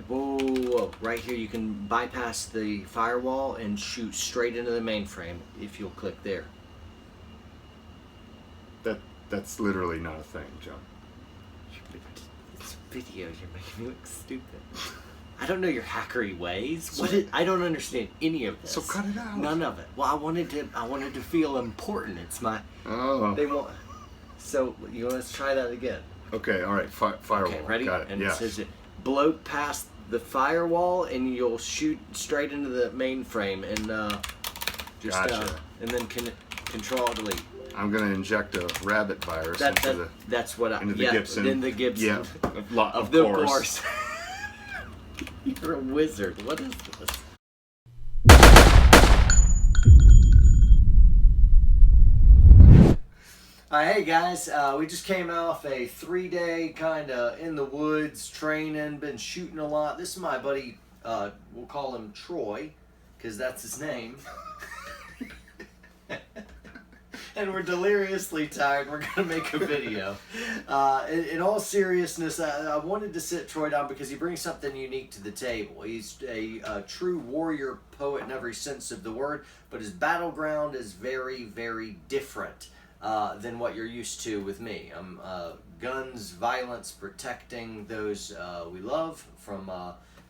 Whoa, whoa, whoa. Right here, you can bypass the firewall and shoot straight into the mainframe if you'll click there. That's literally not a thing, John. It's video. You're making me look stupid. I don't know your hackery ways. So, I don't understand any of this. So cut it out. None of it. Well, I wanted to feel important. It's my. Oh. They want. So let's try that again. Okay. All right. Firewall. Okay, ready? Got it. And yes. it says blow past the firewall, and you'll shoot straight into the mainframe, and Gotcha. And then Control Delete. I'm gonna inject a rabbit virus That's what I. into the Gibson. In the Gibson. Yeah. Of course. You're a wizard. What is this? Hey guys, we just came off a 3-day kind of in the woods training, been shooting a lot. This is my buddy, we'll call him Troy, because that's his name. And we're deliriously tired. We're going to make a video. In all seriousness, I wanted to sit Troy down because he brings something unique to the table. He's a true warrior poet in every sense of the word, but his battleground is very, very different than what you're used to with me. Guns, violence, protecting those we love from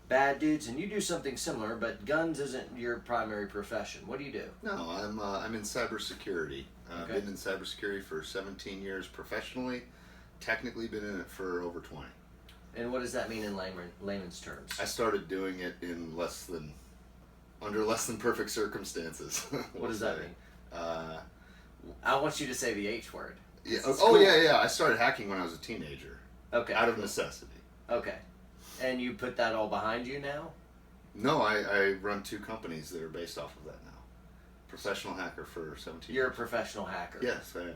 bad dudes, and you do something similar, but guns isn't your primary profession. What do you do? No, I'm in cybersecurity. Okay. Been in cybersecurity for 17 years professionally. Technically, been in it for over 20. And what does that mean in layman's terms? I started doing it in under less than perfect circumstances. What does that mean? I want you to say the H word. Yeah. Cool. Yeah. I started hacking when I was a teenager. Okay. Out of necessity. Okay. And you put that all behind you now? No, I run 2 companies that are based off of that now. Professional hacker for 17 You're years. a professional hacker. Yes, I am.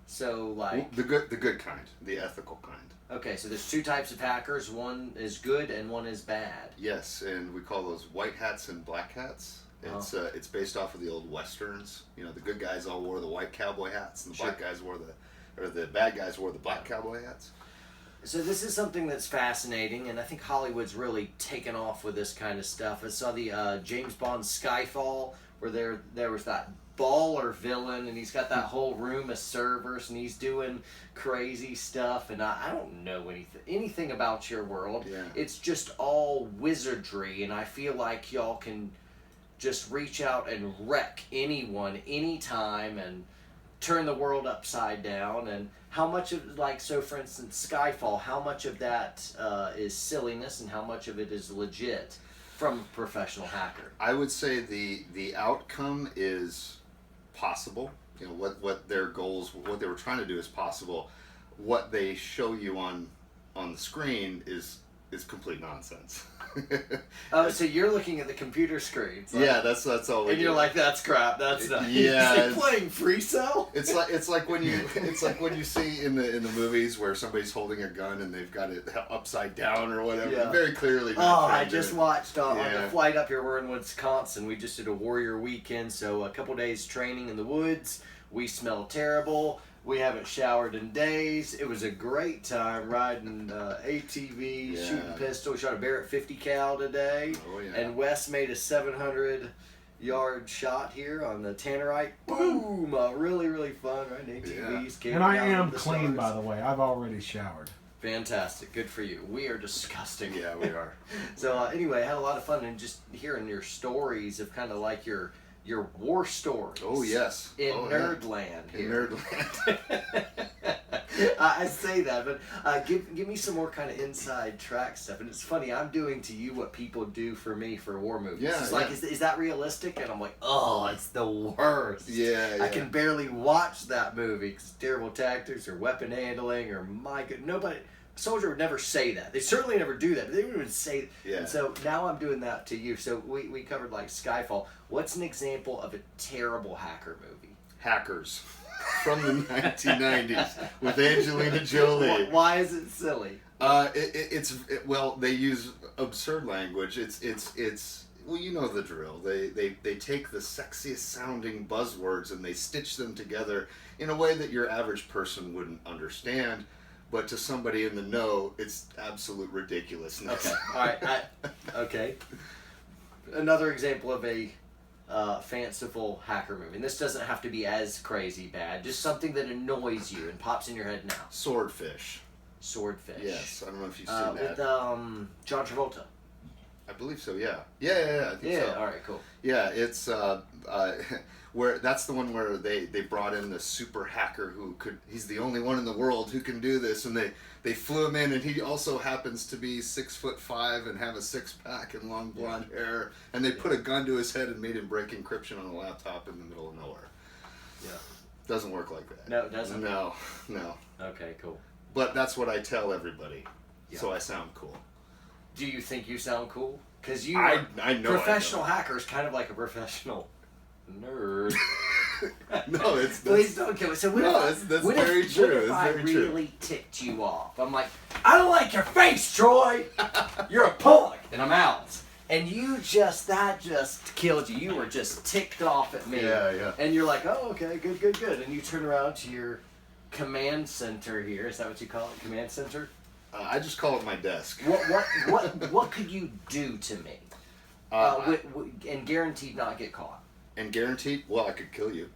So like The good kind, the ethical kind. Okay, so there's 2 types of hackers. One is good and one is bad. Yes, and we call those white hats and black hats. It's based off of the old westerns. You know, the good guys all wore the white cowboy hats, and the black guys the bad guys wore the black cowboy hats. So this is something that's fascinating, and I think Hollywood's really taken off with this kind of stuff. I saw the James Bond Skyfall, where there was that baller villain, and he's got that whole room of servers, and he's doing crazy stuff, and I don't know anything about your world. Yeah. It's just all wizardry, and I feel like y'all can just reach out and wreck anyone, anytime, and turn the world upside down. And how much of, like, so for instance, Skyfall, how much of that is silliness and how much of it is legit from a professional hacker? I would say the outcome is possible. You know, what their goals, what they were trying to do is possible. What they show you on the screen is complete nonsense. Oh, so you're looking at the computer screen. Like, yeah, that's all. And you're like, that's crap. That's not. Yeah, Is he playing Free Cell? It's like when you see in the movies where somebody's holding a gun and they've got it upside down or whatever. Yeah. Very clearly. I just watched on the flight up here. We're in Wisconsin. We just did a warrior weekend, so a couple days training in the woods. We smell terrible. We haven't showered in days. It was a great time riding ATV, shooting pistol. We shot a Barrett 50 cal today. Oh, yeah. And Wes made a 700-yard shot here on the Tannerite. Boom! Really, really fun, right? ATVs. And I am clean, by the way. I've already showered. Fantastic. Good for you. We are disgusting. Yeah, we are. So anyway, I had a lot of fun and just hearing your stories of kind of like your war stories. Oh, yes. In Nerdland. In Here. Nerdland. I say that, but give me some more kind of inside track stuff. And it's funny, I'm doing to you what people do for me for war movies. Yeah, it's like, is that realistic? And I'm like, oh, it's the worst. Yeah. I can barely watch that movie because terrible tactics or weapon handling or nobody. Soldier would never say that. They certainly never do that. But they wouldn't even say that. Yeah. And so now I'm doing that to you. So we covered like Skyfall. What's an example of a terrible hacker movie? Hackers from the 1990s with Angelina Jolie. Why is it silly? Well, they use absurd language. It's well, you know the drill. They take the sexiest sounding buzzwords and they stitch them together in a way that your average person wouldn't understand. but to somebody in the know, it's absolute ridiculousness. Okay. All right. Okay. Another example of a fanciful hacker movie. And this doesn't have to be as crazy bad. Just something that annoys you and pops in your head now. Swordfish. Swordfish. Yes, I don't know if you've seen that. With John Travolta. I believe so. Yeah. Yeah. I think so. All right. Cool. Yeah, it's where that's the one where they brought in the super hacker who could. He's the only one in the world who can do this, and they flew him in, and he also happens to be 6'5" and have a 6-pack and long blonde hair, and they put a gun to his head and made him break encryption on a laptop in the middle of nowhere. Yeah. Doesn't work like that. No, it doesn't. No. Okay. Cool. But that's what I tell everybody, Yeah. so I sound cool. Do you think you sound cool? Because you I are know professional hacker is kind of like a professional nerd. No, it's Please don't kill me. So what no, if, that's what very if, true. What if It's I very true. really ticked you off? I'm like, I don't like your face, Troy. You're a punk, and I'm out. And that just killed you. You were just ticked off at me. Yeah. And you're like, oh, okay, good. And you turn around to your command center here. Is that what you call it? Command center? I just call it my desk. What could you do to me? And guaranteed not get caught. And guaranteed, well, I could kill you.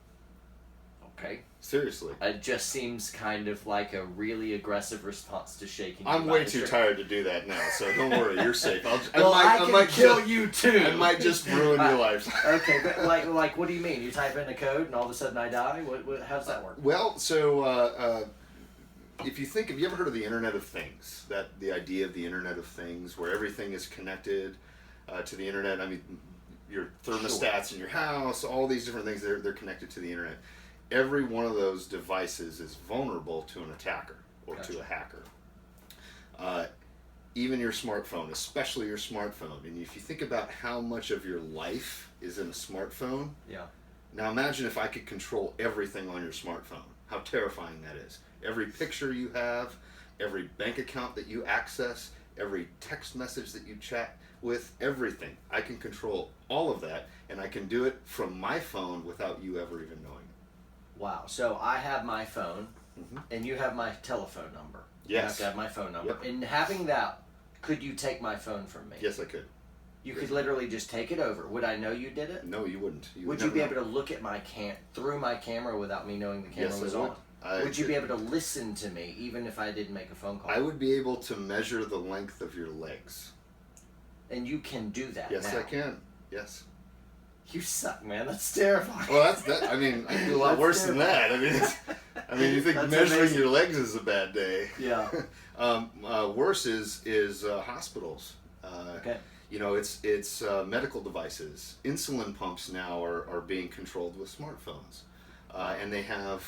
Okay. Seriously. It just seems kind of like a really aggressive response to shaking. I'm way too tired to do that now, so don't worry, you're safe. I might kill you too. I might just ruin your life. Okay, but like, what do you mean? You type in a code and all of a sudden I die? How does that work? Well, so if you ever heard of the Internet of Things? The idea of the Internet of Things, where everything is connected to the Internet. I mean, your thermostats in your house, all these different things, they're connected to the Internet. Every one of those devices is vulnerable to an attacker or to a hacker. Even your smartphone, especially your smartphone. And if you think about how much of your life is in a smartphone, now imagine if I could control everything on your smartphone. How terrifying that is. Every picture you have, every bank account that you access, every text message that you chat with, everything. I can control all of that, and I can do it from my phone without you ever even knowing it. Wow. So I have my phone, and you have my telephone number. Yes. You have to have my phone number. Yep. And having that, could you take my phone from me? Yes, I could. You could literally just take it over. Would I know you did it? No, you wouldn't. Would you be able to look at my through my camera without me knowing the camera was on? Would you be able to listen to me even if I didn't make a phone call? I would be able to measure the length of your legs. And you can do that Yes, now. I can. Yes. You suck, man. That's terrifying. Well, I mean, I can do a lot worse than that. I mean, you think That's measuring amazing. your legs is a bad day? Yeah. Worse is hospitals. Okay. You know, it's medical devices. Insulin pumps now are being controlled with smartphones, and they have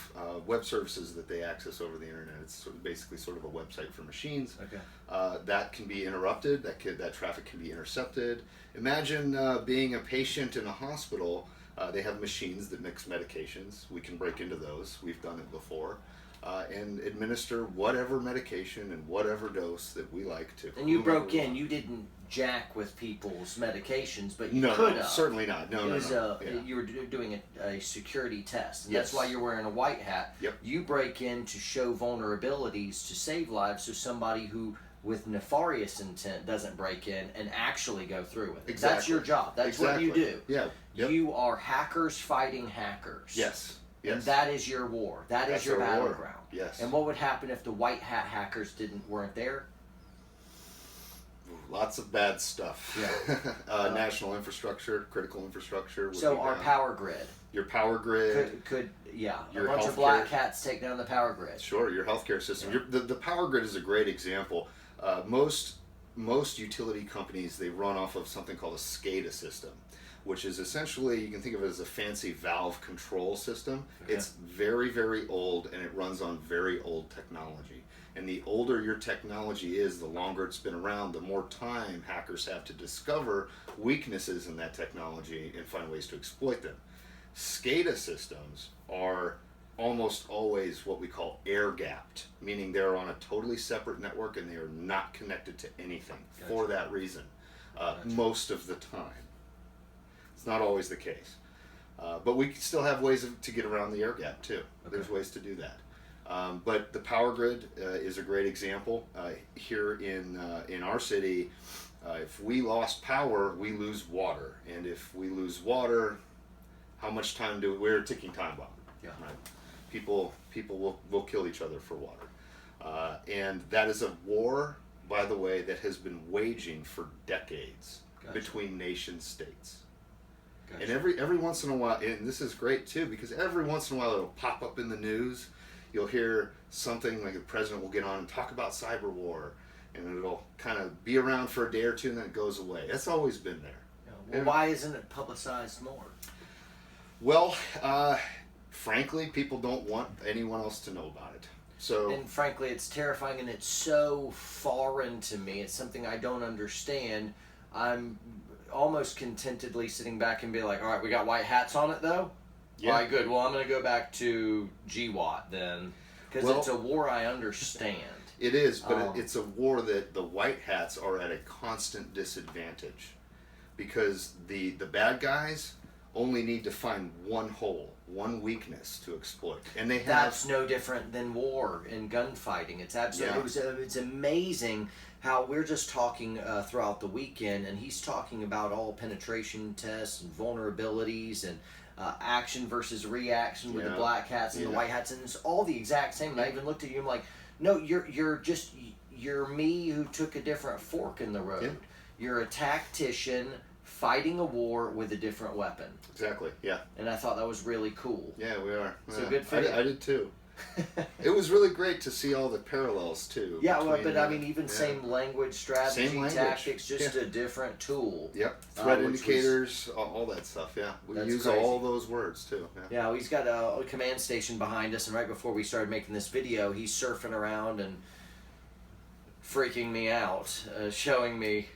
web services that they access over the internet. It's basically sort of a website for machines. Okay. That can be interrupted. That traffic can be intercepted. Imagine being a patient in a hospital. They have machines that mix medications. We can break into those. We've done it before. And administer whatever medication and whatever dose that we like to. And you broke in. You didn't jack with people's medications, but you No, could have. certainly not. No. You were doing a security test, and Yes. that's why you're wearing a white hat. Yep. You break in to show vulnerabilities to save lives, so somebody who with nefarious intent doesn't break in and actually go through with it. Exactly. That's your job. That's what you do. Yeah. Yep. You are hackers fighting hackers. Yes. And that is your war. That's your our war. battleground. Yes. And what would happen if the white hat hackers weren't there? Lots of bad stuff. Yeah. National infrastructure, critical infrastructure. Would So be our down. power grid. Your power grid. Could Your a bunch of healthcare. black hats take down the power grid. Sure, your healthcare system. Yeah. The power grid is a great example. Most utility companies, they run off of something called a SCADA system, which is essentially, you can think of it as a fancy valve control system. Okay. It's very, very old, and it runs on very old technology. And the older your technology is, the longer it's been around, the more time hackers have to discover weaknesses in that technology and find ways to exploit them. SCADA systems are almost always what we call air-gapped, meaning they're on a totally separate network and they are not connected to anything for that reason, most of the time. It's not always the case. But we still have ways to get around the air gap too. There's ways to do that. But the power grid is a great example. Here in our city, if we lost power, we lose water. And if we lose water, how much time we're a ticking time bomb. Yeah. Right? People will kill each other for water. And that is a war, by the way, that has been waging for decades between nation states. And every once in a while, and this is great too, because every once in a while it'll pop up in the news. You'll hear something like the president will get on and talk about cyber war, and it'll kind of be around for a day or two and then it goes away. That's always been there. Yeah. Well, why isn't it publicized more? Well, frankly, people don't want anyone else to know about it. So, and frankly, it's terrifying, and it's so foreign to me. It's something I don't understand. I'm almost contentedly sitting back and be like, all right, we got white hats on it, though? Yeah. All right, good. Well, I'm going to go back to GWAT then, because it's a war I understand. It is, but it's a war that the white hats are at a constant disadvantage, because the bad guys only need to find one hole, one weakness to exploit, and they have. That's no different than war and gunfighting. It's absolutely. It's amazing how we're just talking throughout the weekend, and he's talking about all penetration tests and vulnerabilities and action versus reaction with the black hats and the white hats, and it's all the exact same. And I even looked at you and I'm like, no, you're me who took a different fork in the road. Yeah. You're a tactician fighting a war with a different weapon. Exactly, yeah. And I thought that was really cool. Yeah, we are. So good for you. I did too. It was really great to see all the parallels too. Yeah, well, but I mean, even same language, strategy, tactics, just a different tool. Yep, threat indicators, all that stuff. Yeah, we use all those words too. Yeah, he's got a command station behind us, and right before we started making this video, he's surfing around and freaking me out, showing me,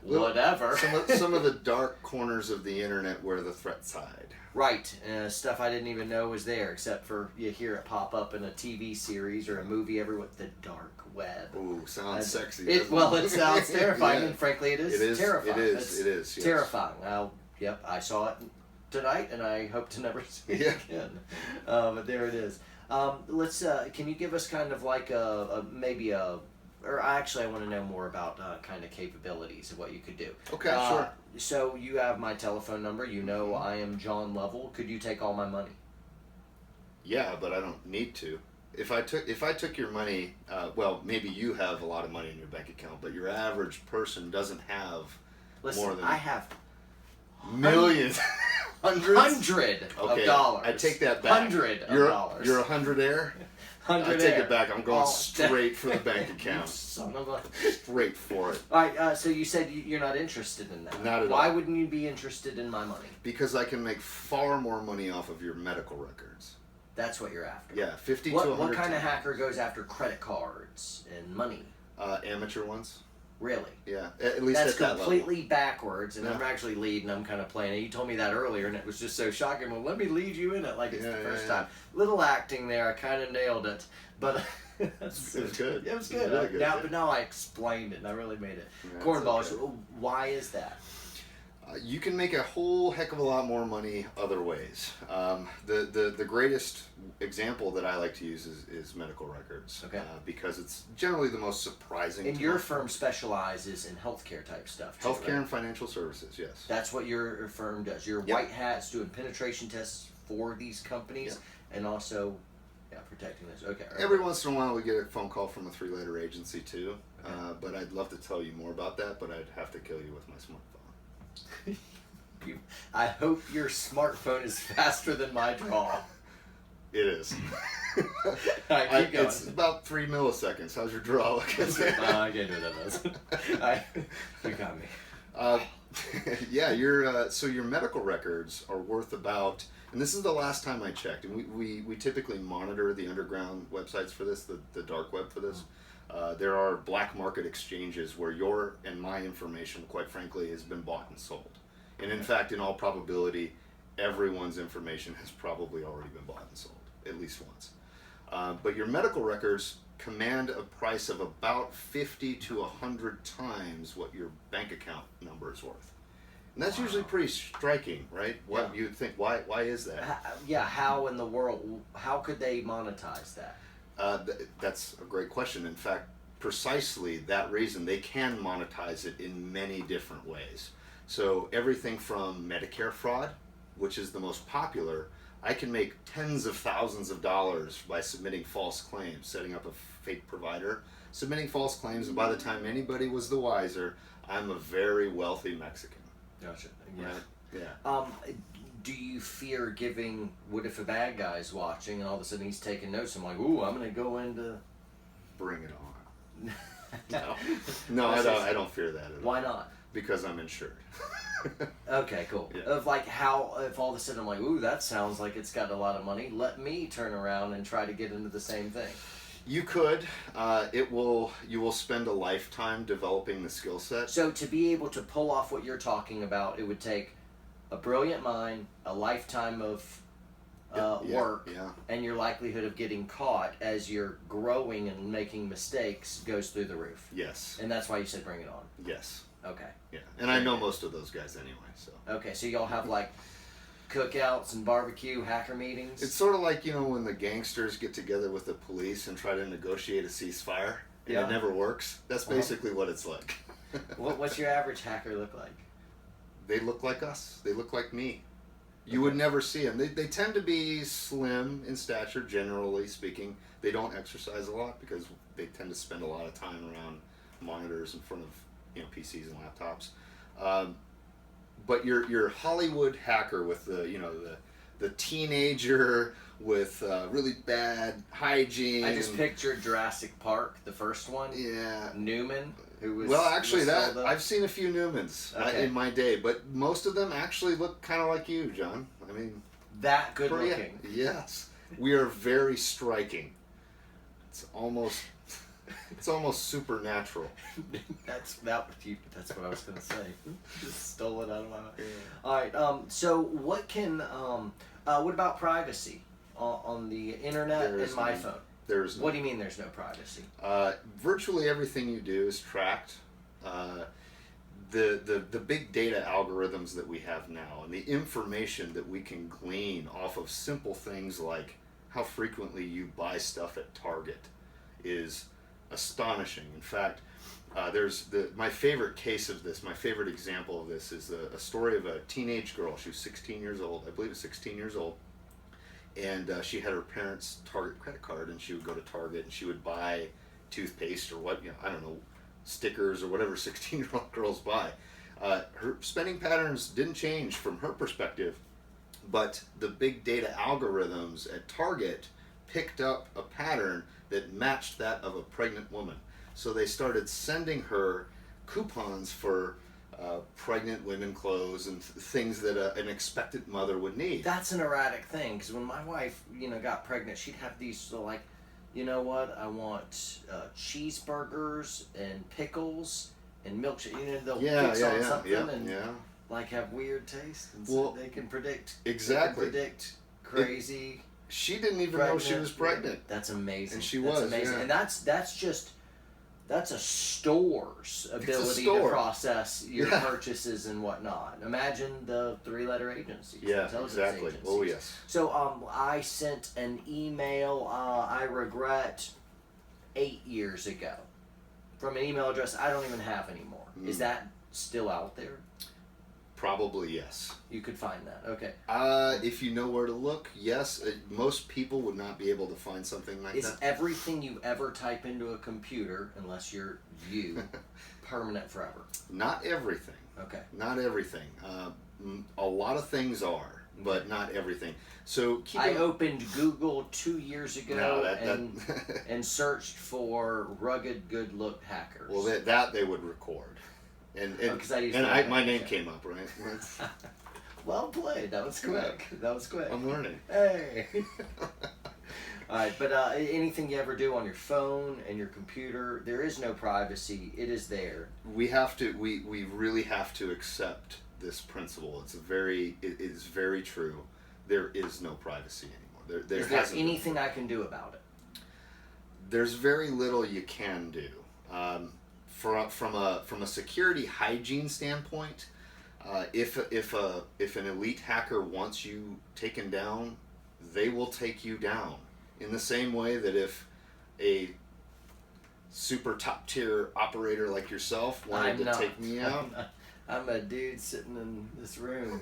whatever. Some of the dark corners of the internet were the threat side. Right, stuff I didn't even know was there, except for you hear it pop up in a TV series or a movie everywhere. The dark web. Ooh, sounds sexy. It sounds terrifying, and frankly, it is terrifying. It is. Yes. Terrifying. I saw it tonight, and I hope to never see it again. But there it is. Let's. Can you give us kind of like or actually, I want to know more about kind of capabilities of what you could do. Okay, sure. So you have my telephone number. You know I am John Lovell. Could you take all my money? Yeah, but I don't need to. If I took your money, well, maybe you have a lot of money in your bank account, but your average person doesn't have more than. I have millions, hundreds of dollars. I take that back. $100. You're a hundredaire. I take it back. I'm going straight for the bank account. Son of a... Straight for it. All right, so you said you're not interested in that. Not at all. Why wouldn't you be interested in my money? Because I can make far more money off of your medical records. That's what you're after. Yeah, 50 to 100. What kind of hacker goes after credit cards and money? Amateur ones. Really? Yeah, at least that's at that completely backwards, and I'm actually leading. I'm kind of playing it. You told me that earlier, and it was just so shocking. Well, let me lead you in it like it's the first time. Little acting there, I kind of nailed it, but it was good. It was good. Really good. But now I explained it, and I really made it. Cornballs. Okay. Why is that? You can make a whole heck of a lot more money other ways. The greatest example that I like to use is medical records. Okay. Because it's generally the most surprising. And your firm specializes in healthcare type stuff. Healthcare and financial services, yes. That's what your firm does. Your white hat's doing penetration tests for these companies and also protecting this. Okay. Every once in a while we get a phone call from a 3-letter agency too. Okay. But I'd love to tell you more about that, but I'd have to kill you with my smartphone. I hope your smartphone is faster than my draw. It is. Right, keep going. It's about 3 milliseconds. How's your draw looking? I can't do that. You got me. Yeah, so your medical records are worth about, and this is the last time I checked, and we typically monitor the underground websites for this, the dark web for this. There are black market exchanges where your and my information, quite frankly, has been bought and sold. And in fact, in all probability, everyone's information has probably already been bought and sold, at least once. But your medical records command a price of about 50 to 100 times what your bank account number is worth. And that's usually pretty striking, right? What you'd think, why is that? How in the world, how could they monetize that? That's a great question. In fact, precisely that reason, they can monetize it in many different ways. So everything from Medicare fraud, which is the most popular, I can make tens of thousands of dollars by submitting false claims, setting up a fake provider, submitting false claims, and by the time anybody was the wiser, I'm a very wealthy Mexican. Gotcha. Yeah. Right? Yeah. Do you fear giving? What if a bad guy's watching and all of a sudden he's taking notes? I'm like, ooh, I'm gonna go into. Bring it on. No, I don't fear that at all. Why not? Because I'm insured. Okay, cool. Yeah. Of like how if all of a sudden I'm like, ooh, that sounds like it's got a lot of money. Let me turn around and try to get into the same thing. You could. You will spend a lifetime developing the skill set. So to be able to pull off what you're talking about, it would take a brilliant mind, a lifetime of work, and your likelihood of getting caught as you're growing and making mistakes goes through the roof. Yes. And that's why you said bring it on. Yes. Okay. Yeah. And I know most of those guys anyway, so. Okay, so y'all have like cookouts and barbecue hacker meetings? It's sort of like, when the gangsters get together with the police and try to negotiate a ceasefire, and it never works. That's basically what it's like. What's your average hacker look like? They look like us. They look like me. You would never see them. They tend to be slim in stature, generally speaking. They don't exercise a lot because they tend to spend a lot of time around monitors in front of PCs and laptops. But your Hollywood hacker with the teenager with really bad hygiene. I just pictured Jurassic Park, the first one. Yeah. Newman, who was. Well, actually, I've seen a few Newmans in my day, but most of them actually look kind of like you, John. I mean. That good looking. Yes, we are very striking. It's almost supernatural. That's what I was gonna say. Just stole it out of my mouth. Yeah. All right. So what can? What about privacy on the internet and my phone? There's. What do you mean? There's no privacy? Virtually everything you do is tracked. The big data algorithms that we have now, and the information that we can glean off of simple things like how frequently you buy stuff at Target, is astonishing. In fact, there's my favorite case of this, my favorite example of this is a story of a teenage girl. She was 16 years old, I believe it was 16 years old, and she had her parents' Target credit card, and she would go to Target and she would buy toothpaste or I don't know, stickers or whatever 16-year-old girls buy. Her spending patterns didn't change from her perspective, but the big data algorithms at Target picked up a pattern that matched that of a pregnant woman. So they started sending her coupons for pregnant women clothes and things that an expectant mother would need. That's an erratic thing, because when my wife, got pregnant, she'd have these like, you know what, I want cheeseburgers and pickles and milkshake. They'll fix on something and like have weird taste, and so they can predict. Exactly. They can predict crazy. She didn't even know she was pregnant. That's amazing. And she was amazing. And that's a store's ability to process your purchases and whatnot. Imagine the 3-letter agencies. Yeah, exactly. Agencies. Oh, yes. So I sent an email, I regret, 8 years ago, from an email address I don't even have anymore. Is that still out there? Probably yes. You could find that. Okay. If you know where to look, yes. Most people would not be able to find something like that. Is everything you ever type into a computer, unless you're permanent forever? Not everything. Okay. Not everything. A lot of things are, but not everything. So I opened Google 2 years ago and searched for rugged, good-look hackers. Well, that they would record. And my name came up, right? Well played. That was quick. I'm learning. Hey. All right, but anything you ever do on your phone and your computer, there is no privacy. It is there. We have to. We really have to accept this principle. It is very true. There is no privacy anymore. Is there anything I can do about it? There's very little you can do. From a security hygiene standpoint, If an elite hacker wants you taken down, they will take you down. In the same way that if a super top tier operator like yourself wanted to take me out, I'm a dude sitting in this room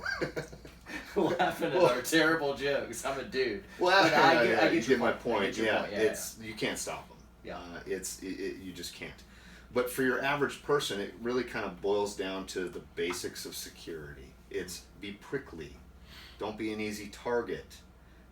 laughing at our terrible jokes. I'm a dude. well, But I you get your get my point. I point. get your Yeah, point. it's you can't stop them. Yeah. You just can't. But for your average person, it really kind of boils down to the basics of security. It's be prickly, don't be an easy target.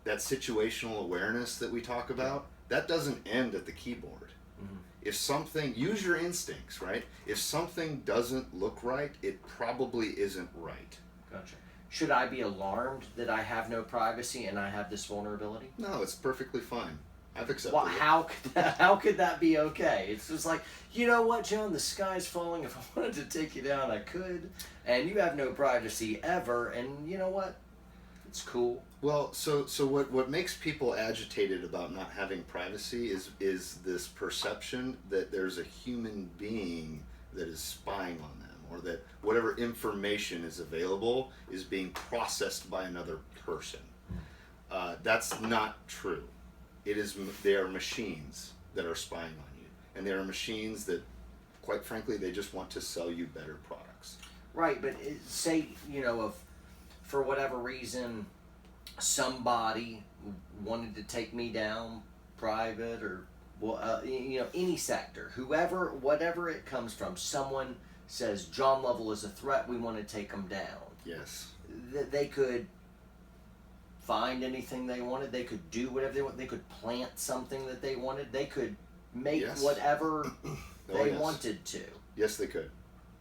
That situational awareness that we talk about, that doesn't end at the keyboard. Mhm. If something, use your instincts, right? If something doesn't look right, it probably isn't right. Gotcha. Should I be alarmed that I have no privacy and I have this vulnerability? No, it's perfectly fine. I've accepted Well, it. how could that be okay? It's just like, you know what, John, the sky's falling. If I wanted to take you down, I could. And you have no privacy ever. And you know what? It's cool. Well, so what makes people agitated about not having privacy is this perception that there's a human being that is spying on them, or that whatever information is available is being processed by another person. That's not true. They are machines that are spying on you, and they are machines that, quite frankly, they just want to sell you better products. Right, but say, if for whatever reason somebody wanted to take me down, private or any sector, whatever it comes from, someone says John Lovell is a threat, we want to take him down. Yes. They could find anything they wanted, they could do whatever they want, they could plant something that they wanted, they could make Yes. whatever they yes. wanted to. Yes, they could.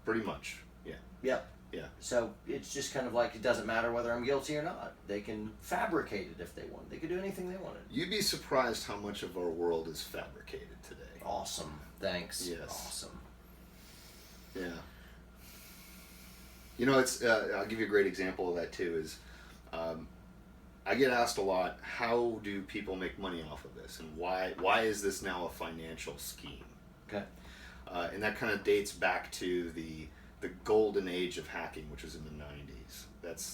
Pretty much. Yeah. Yep. Yeah. So it's just kind of like, it doesn't matter whether I'm guilty or not. They can fabricate it if they want. They could do anything they wanted. You'd be surprised how much of our world is fabricated today. Awesome. Thanks. Yes. Awesome. Yeah. It's. I'll give you a great example of that too. Is I get asked a lot, how do people make money off of this, and why is this now a financial scheme? Okay. And that kind of dates back to the golden age of hacking, which was in the 90s.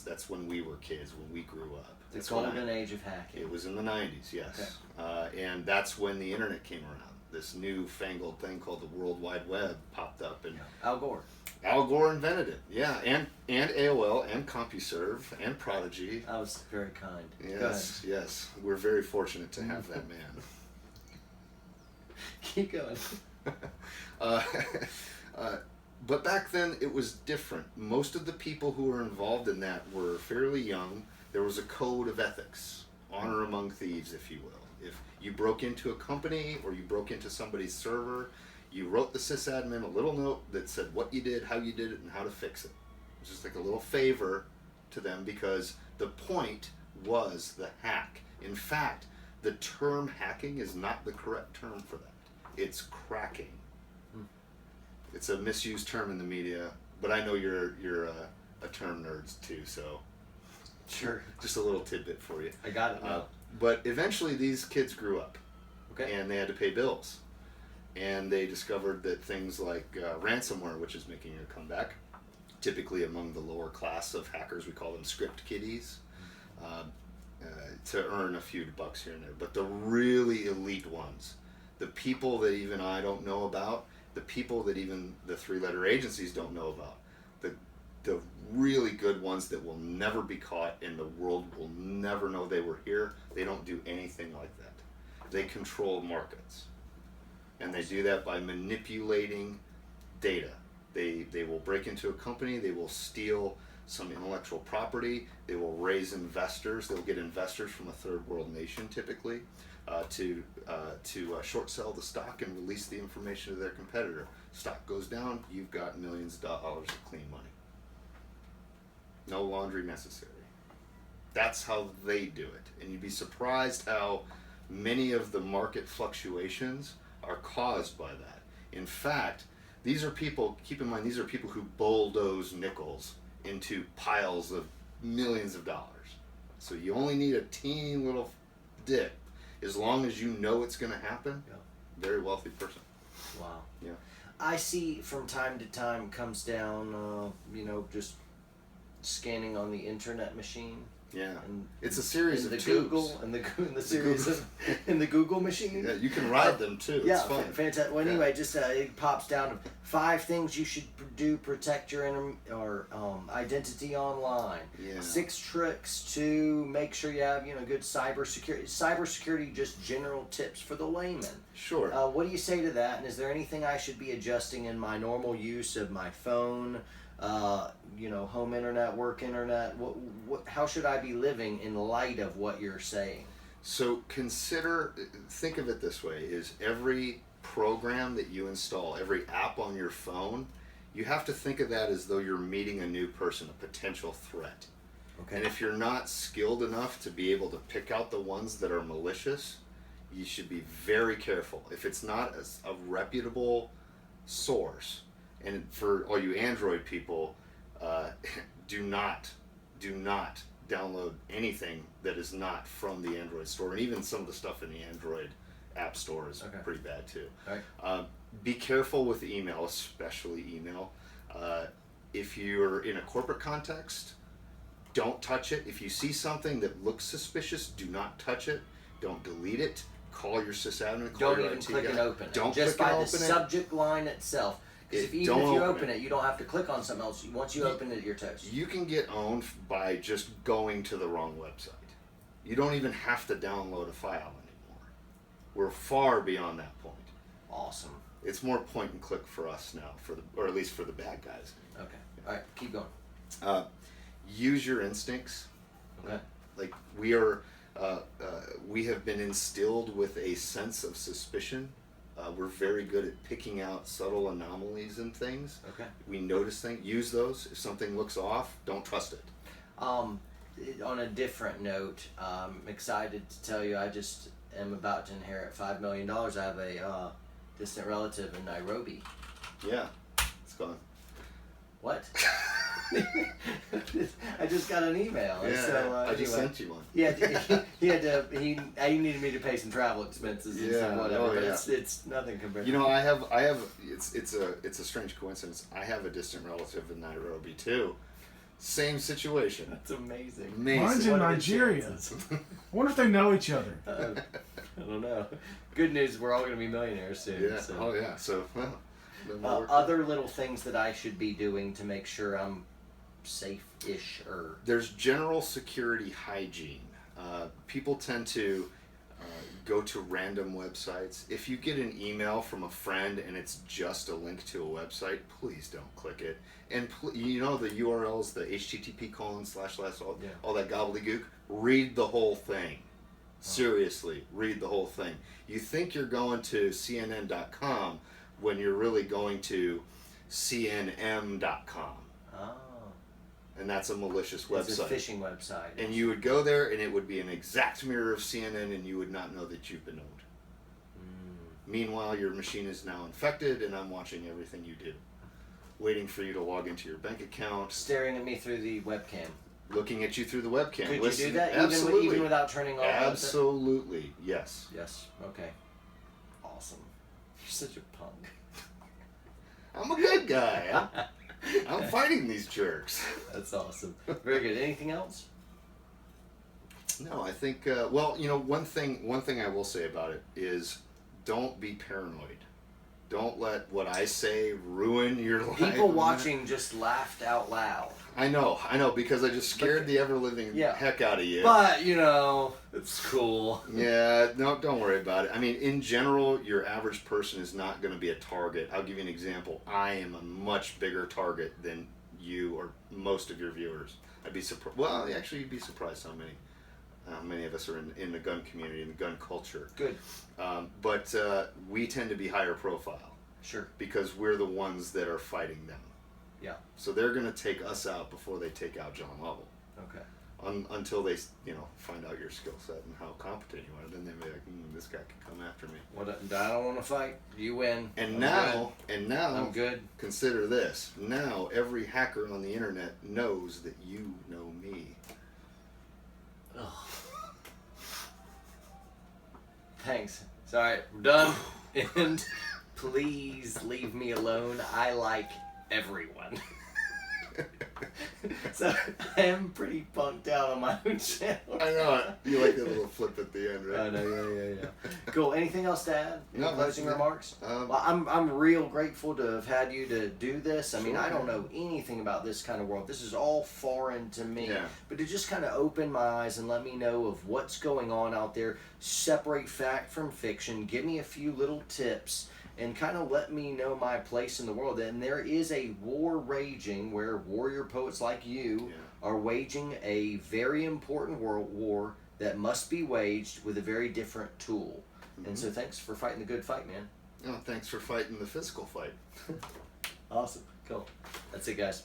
That's when we were kids, when we grew up. The That's when golden age of hacking. It was in the 90s, yes. Okay. And that's when the internet came around. This new-fangled thing called the World Wide Web popped up, and Al Gore. Al Gore invented it. Yeah, and AOL and CompuServe and Prodigy. I was very kind. Yes, yes. We're very fortunate to have that man. Keep going. But back then it was different. Most of the people who were involved in that were fairly young. There was a code of ethics, honor among thieves, if you will. If you broke into a company or you broke into somebody's server, you wrote the sysadmin a little note that said what you did, how you did it, and how to fix it. It was just like a little favor to them, because the point was the hack. In fact, the term hacking is not the correct term for that. It's cracking. It's a misused term in the media, but I know you're a term nerd too, so Sure. just a little tidbit for you. I got it now. But eventually these kids grew up, Okay. and they had to pay bills, and they discovered that things like ransomware, which is making a comeback, typically among the lower class of hackers, we call them script kiddies, to earn a few bucks here and there. But the really elite ones, the people that even I don't know about, the people that even the three-letter agencies don't know about, the really good ones that will never be caught and the world will never know they were here, they don't do anything like that. They control markets. And they do that by manipulating data. They will break into a company, they will steal some intellectual property, they will raise investors, they'll get investors from a third world nation typically, to short sell the stock and release the information to their competitor. Stock goes down, you've got millions of dollars of clean money. No laundry necessary. That's how they do it. And you'd be surprised how many of the market fluctuations are caused by that. In fact, these are people, keep in mind, these are people who bulldoze nickels into piles of millions of dollars. So you only need a teeny little dip. As long as you know it's going to happen, Yeah. very wealthy person. Wow. Yeah. I see from time to time comes down, just scanning on the internet machine. Yeah, And it's a series in of the tubes. Google and the series of in the Google machine. Yeah, you can ride them too. Yeah, It's fun. fantastic. Well, Yeah. anyway, just it pops down to 5 things you should do protect your identity online. Yeah. 6 tricks to make sure you have good cybersecurity. Cybersecurity, just general tips for the layman. Sure. What do you say to that? And is there anything I should be adjusting in my normal use of my phone? Home internet, work internet. How should I be living in light of what you're saying? So think of it this way: is every program that you install, every app on your phone, you have to think of that as though you're meeting a new person, a potential threat. Okay. And if you're not skilled enough to be able to pick out the ones that are malicious, you should be very careful. If it's not a reputable source, and for all you Android people, do not download anything that is not from the Android store, and even some of the stuff in the Android app store is pretty bad too. Right. Be careful with email, especially email. If you're in a corporate context, don't touch it. If you see something that looks suspicious, do not touch it. Don't delete it. Call your sysadmin. Call Don't your even IT click guy. and open it. Don't just click by and the open it. subject line itself. Because if you open it, you don't have to click on something else. Once you open it, you're toast. You can get owned by just going to the wrong website. You don't even have to download a file anymore. We're far beyond that point. Awesome. It's more point and click for us now, or at least for the bad guys. Okay. All right. Keep going. Use your instincts. Okay. Like we have been instilled with a sense of suspicion. We're very good at picking out subtle anomalies in things. Okay. We notice things. Use those. If something looks off, don't trust it. On a different note, I'm excited to tell you I just am about to inherit $5 million. I have a distant relative in Nairobi. Yeah, it's gone. What? I just got an email. Yeah, So, I just anyway. sent you one. He needed me to pay some travel expenses and some whatever. But it's nothing compared. You know, it's a strange coincidence. I have a distant relative in Nairobi too. Same situation. That's amazing. Mine's in What are the Nigeria. chances? I wonder if they know each other. I don't know. Good news, we're all going to be millionaires soon. Yeah. So. Oh yeah. So well. no more work. Other little things that I should be doing to make sure I'm safe-ish or... There's general security hygiene. People tend to go to random websites. If you get an email from a friend and it's just a link to a website, please don't click it. And you know the URLs, the http:// all that gobbledygook. Read the whole thing. Seriously, read the whole thing. You think you're going to CNN.com when you're really going to cnm.com. Oh. And that's a malicious website. It's a phishing website. And you would go there and it would be an exact mirror of CNN and you would not know that you've been owned. Meanwhile, your machine is now infected and I'm watching everything you do. Waiting for you to log into your bank account. Staring at me through the webcam. Looking at you through the webcam. Could Listen, you do that absolutely. even without turning on? Absolutely, yes. Yes. Okay. Awesome. You're such a punk. I'm a good guy. I'm fighting these jerks. That's awesome. Very good. Anything else? No, I think. Well, you know, one thing I will say about it is, don't be paranoid. Don't let what I say ruin your life. People watching just laughed out loud. I know, because I just scared the ever-living heck out of you. But, it's cool. Yeah, no, don't worry about it. I mean, in general, your average person is not going to be a target. I'll give you an example. I am a much bigger target than you or most of your viewers. I'd be surprised. Well, actually, you'd be surprised how many of us are in the gun community, in the gun culture. Good. But we tend to be higher profile. Sure. Because we're the ones that are fighting them. Yeah. So they're going to take us out before they take out John Lovell. Okay. Until they, find out your skill set and how competent you are. Then they'll be like, this guy can come after me. I don't want to fight. You win. And now, I'm good. Consider this. Now every hacker on the internet knows that you know me. Ugh. Thanks. Sorry, we're done. And please leave me alone. I like everyone. So I am pretty punked out on my own channel. I know it. You like that little flip at the end, right? I know, yeah. Cool. Anything else to add? Any No, closing that's it. remarks? Well, I'm real grateful to have had you to do this. I mean, Sure, I don't man. know anything about this kind of world. This is all foreign to me. Yeah. But to just kind of open my eyes and let me know of what's going on out there, separate fact from fiction, give me a few little tips, and kind of let me know my place in the world. And there is a war raging where warrior poets like you are waging a very important world war that must be waged with a very different tool. And so thanks for fighting the good fight, man. Oh, thanks for fighting the physical fight. Awesome. Cool. That's it, guys.